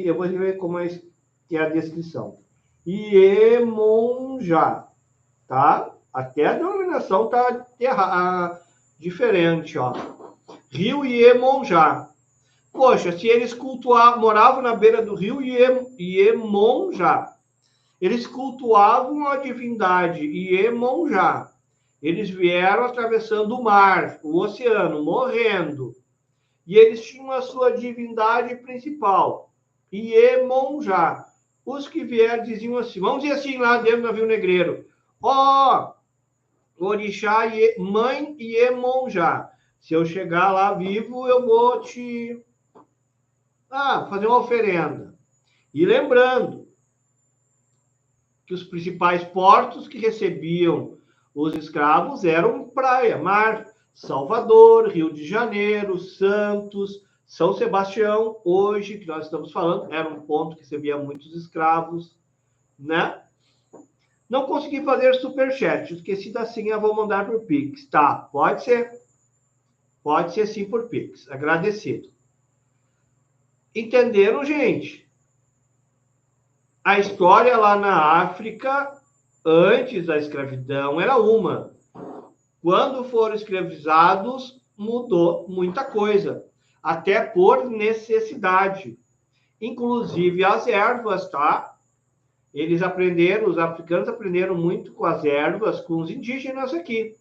eu vou ver como é a descrição. Iemonjá, tá? Até a denominação tá diferente, ó. Rio Iemonjá. Poxa, se eles moravam na beira do rio Iemonjá, eles cultuavam a divindade Iemonjá. Eles vieram atravessando o mar, o oceano, morrendo. E eles tinham a sua divindade principal, Iemonjá. Os que vieram diziam assim, vamos dizer assim lá dentro do navio negreiro, orixá, mãe Iemonjá. Se eu chegar lá vivo, eu vou te fazer uma oferenda. E lembrando que os principais portos que recebiam os escravos eram praia, mar, Salvador, Rio de Janeiro, Santos, São Sebastião, hoje, que nós estamos falando, era um ponto que recebia muitos escravos, né? Não consegui fazer superchat, esqueci da senha, vou mandar por Pix. Tá, pode ser. Pode ser sim por Pix, agradecido. Entenderam, gente? A história lá na África, antes da escravidão, era uma. Quando foram escravizados, mudou muita coisa, até por necessidade. Inclusive as ervas, tá? Eles aprenderam, os africanos aprenderam muito com as ervas, com os indígenas aqui,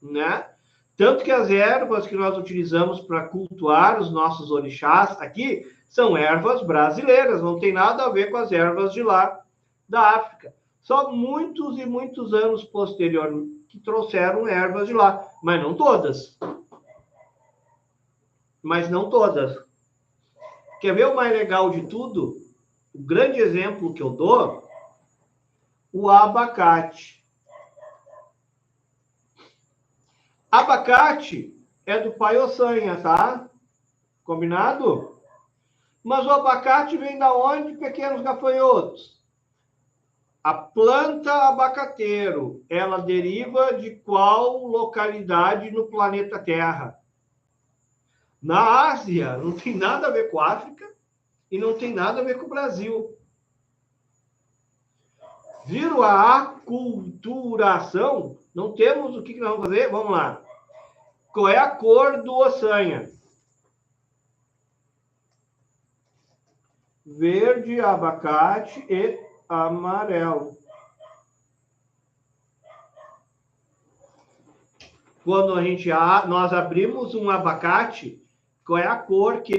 né? Tanto que as ervas que nós utilizamos para cultuar os nossos orixás aqui são ervas brasileiras, não tem nada a ver com as ervas de lá da África. Só muitos e muitos anos posteriormente que trouxeram ervas de lá, mas não todas. Mas não todas. Quer ver o mais legal de tudo? O grande exemplo que eu dou, o abacate. Abacate é do pai Ossanha, tá? Combinado? Mas o abacate vem da onde, pequenos gafanhotos? A planta abacateiro, ela deriva de qual localidade no planeta Terra? Na Ásia, não tem nada a ver com a África e não tem nada a ver com o Brasil. Viram a aculturação? Não temos o que nós vamos fazer? Vamos lá. Qual é a cor do ossanha? Verde, abacate e amarelo. Quando nós abrimos um abacate, qual é a cor que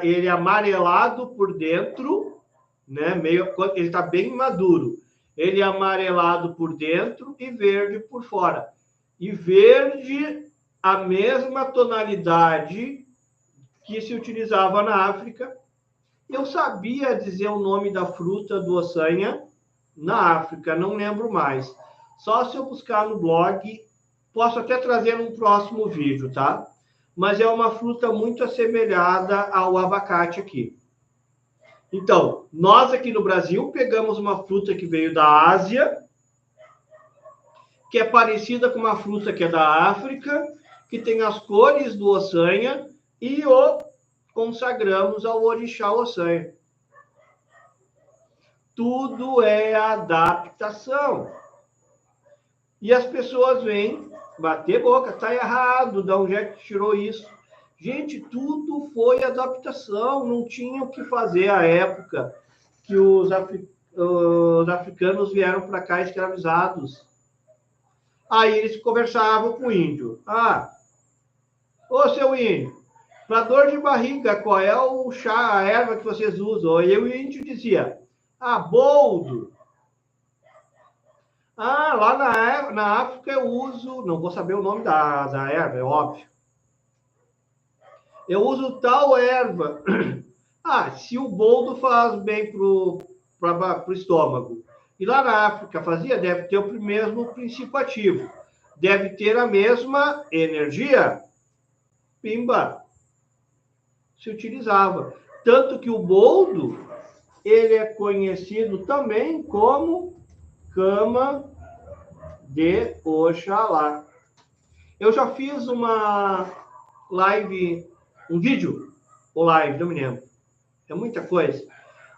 ele é amarelado por dentro, né? Ele está bem maduro. Ele é amarelado por dentro e verde por fora. E verde, a mesma tonalidade que se utilizava na África. Eu sabia dizer o nome da fruta do ossanha na África, não lembro mais. Só se eu buscar no blog, posso até trazer num próximo vídeo, tá? Mas é uma fruta muito assemelhada ao abacate aqui. Então, nós aqui no Brasil pegamos uma fruta que veio da Ásia, que é parecida com uma fruta que é da África, que tem as cores do ossanha, e o consagramos ao orixá ossanha. Tudo é adaptação. E as pessoas vêm bater boca, tá errado, de onde é que tirou isso? Gente, tudo foi adaptação, não tinha o que fazer à época que os africanos vieram para cá escravizados. Aí eles conversavam com o índio. Ô seu índio, para dor de barriga, qual é o chá, a erva que vocês usam? E o índio dizia, boldo. Lá na África eu uso, não vou saber o nome da erva, é óbvio. Eu uso tal erva. Se o boldo faz bem para o estômago. E lá na África fazia, deve ter o mesmo princípio ativo. Deve ter a mesma energia. Pimba. Se utilizava. Tanto que o boldo, ele é conhecido também como cama de Oxalá. Eu já fiz uma live, um vídeo, ou live, não me lembro. É muita coisa.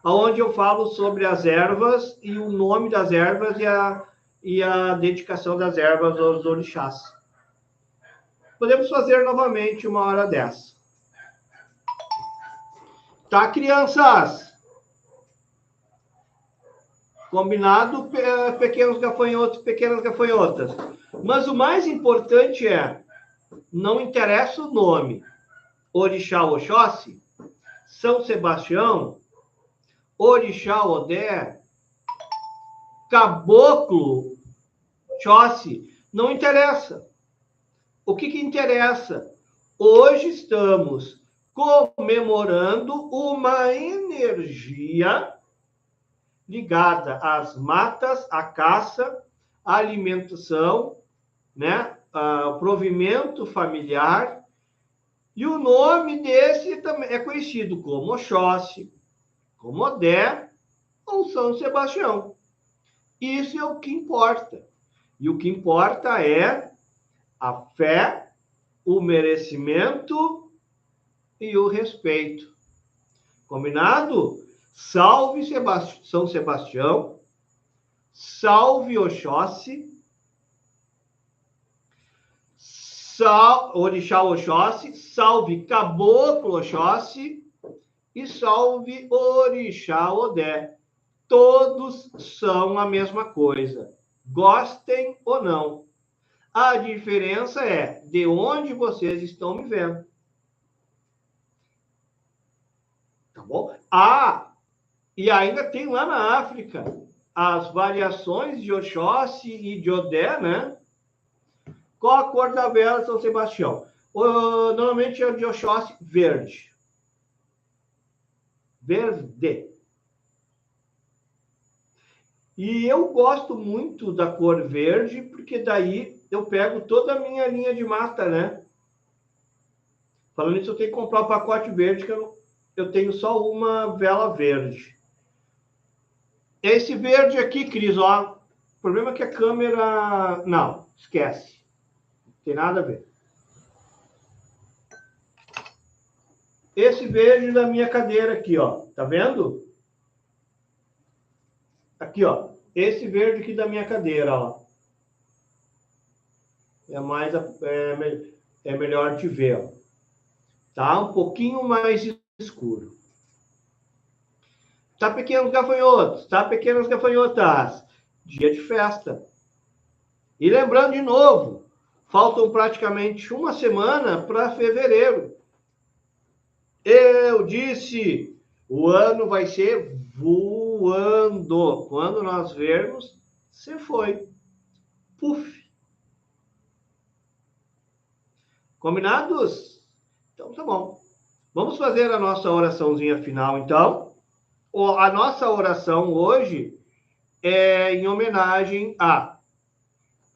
Onde eu falo sobre as ervas e o nome das ervas e a dedicação das ervas aos orixás. Podemos fazer novamente uma hora dessa. Tá, crianças? Combinado, pequenos gafanhotos, pequenas gafanhotas. Mas o mais importante é, não interessa o nome. Orixá Oxóssi, São Sebastião, Orixá Odé, Caboclo Xóssi, não interessa. O que interessa? Hoje estamos comemorando uma energia ligada às matas, à caça, à alimentação, né? Ao provimento familiar. E o nome desse também é conhecido como Oxóssi, como Odé ou São Sebastião. Isso é o que importa. E o que importa é a fé, o merecimento e o respeito. Combinado? Salve São Sebastião, salve Oxóssi, Orixá Oxóssi, salve Caboclo Oxóssi e salve Orixá Odé. Todos são a mesma coisa, gostem ou não. A diferença é de onde vocês estão me vendo. Tá bom? E ainda tem lá na África as variações de Oxóssi e de Odé, né? Qual a cor da vela de São Sebastião? Normalmente é de Oxóssi verde. Verde. E eu gosto muito da cor verde, porque daí eu pego toda a minha linha de mata, né? Falando nisso, eu tenho que comprar o pacote verde, que eu tenho só uma vela verde. Esse verde aqui, Cris, ó, o problema é que a câmera... Não, esquece. Não tem nada a ver. Esse verde da minha cadeira aqui, ó. Tá vendo? Aqui, ó. Esse verde aqui da minha cadeira, ó. É melhor de ver, ó. Tá? Um pouquinho mais escuro. Tá, pequenos gafanhotos? Tá, pequenas gafanhotas? Dia de festa. E lembrando de novo, faltam praticamente uma semana para fevereiro. Eu disse, o ano vai ser voando. Quando nós vermos, você foi. Puf. Combinados? Então tá bom. Vamos fazer a nossa oraçãozinha final, então. A nossa oração hoje é em homenagem a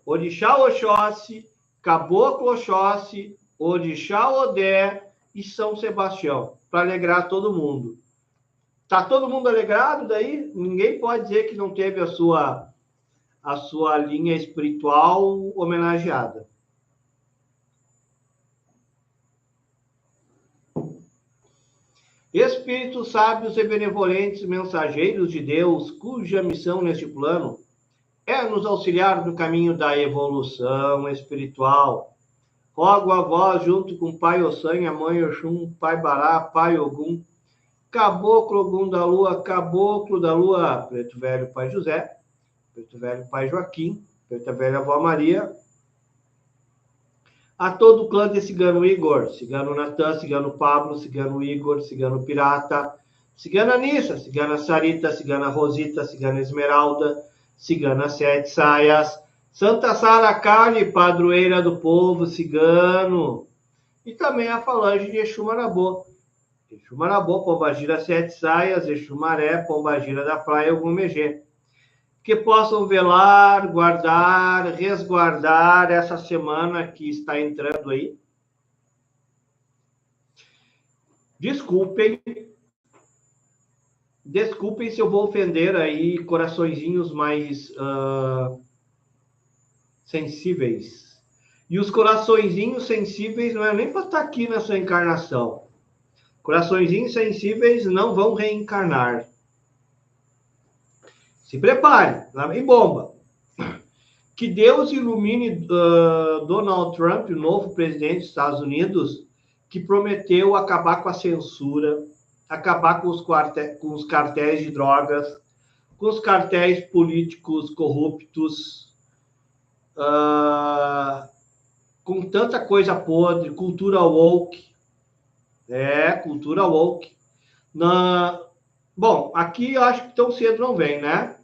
Orixá Oxóssi, Caboclo Oxóssi, Orixá Odé e São Sebastião, para alegrar todo mundo. Tá todo mundo alegrado daí? Ninguém pode dizer que não teve a sua linha espiritual homenageada. Espíritos sábios e benevolentes mensageiros de Deus, cuja missão neste plano é nos auxiliar no caminho da evolução espiritual. Rogo a vós, junto com Pai Ossanha, Mãe Oxum, Pai Bará, Pai Ogum, Caboclo Ogum da Lua, Caboclo da Lua, Preto Velho Pai José, Preto Velho Pai Joaquim, Preta Velha Avó Maria, a todo o clã de Cigano Igor, Cigano Natan, Cigano Pablo, Cigano Igor, Cigano Pirata, Cigana Nissa, Cigana Sarita, Cigana Rosita, Cigana Esmeralda, Cigana Sete Saias, Santa Sara Kali, padroeira do povo cigano, e também a falange de Exu Marabô. Exu Marabô, Pombagira Sete Saias, Exu Maré, Pombagira da Praia, Ogumegê. Que possam velar, guardar, resguardar essa semana que está entrando aí. Desculpem se eu vou ofender aí coraçõezinhos mais sensíveis. E os coraçõezinhos sensíveis não é nem para estar aqui nessa encarnação. Coraçõezinhos sensíveis não vão reencarnar. Se prepare, lá vem bomba. Que Deus ilumine Donald Trump, o novo presidente dos Estados Unidos, que prometeu acabar com a censura, acabar com os cartéis de drogas, com os cartéis políticos corruptos, com tanta coisa podre, cultura woke. Cultura woke. Bom, aqui eu acho que tão cedo não vem, né?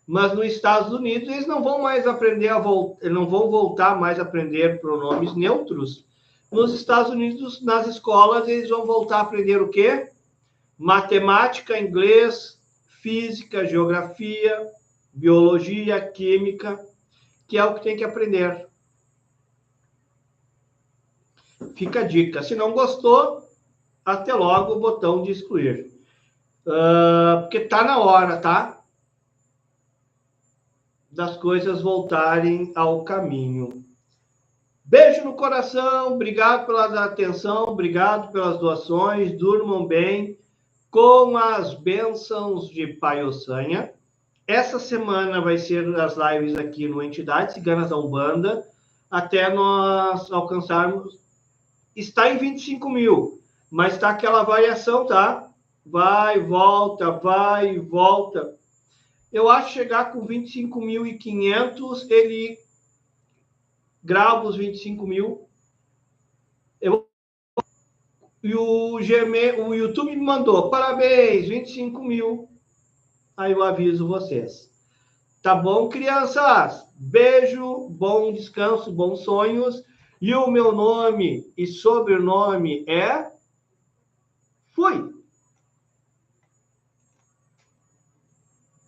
Mas nos Estados Unidos eles não vão mais aprender não vão voltar mais a aprender pronomes neutros. Nos Estados Unidos, nas escolas, eles vão voltar a aprender o quê? Matemática, inglês, física, geografia, biologia, química, que é o que tem que aprender. Fica a dica. Se não gostou, até logo o botão de excluir. Porque tá na hora, tá? Das coisas voltarem ao caminho. Beijo no coração, obrigado pela atenção, obrigado pelas doações, durmam bem, com as bênçãos de Pai Ossanha. Essa semana vai ser as lives aqui no Entidade Ciganas da Umbanda, até nós alcançarmos... Está em 25 mil, mas está aquela variação, tá? Vai, volta. Eu acho que chegar com 25.500, ele grava os 25 mil. E o YouTube me mandou, parabéns, 25 mil. Aí eu aviso vocês. Tá bom, crianças? Beijo, bom descanso, bons sonhos. E o meu nome e sobrenome é... Fui!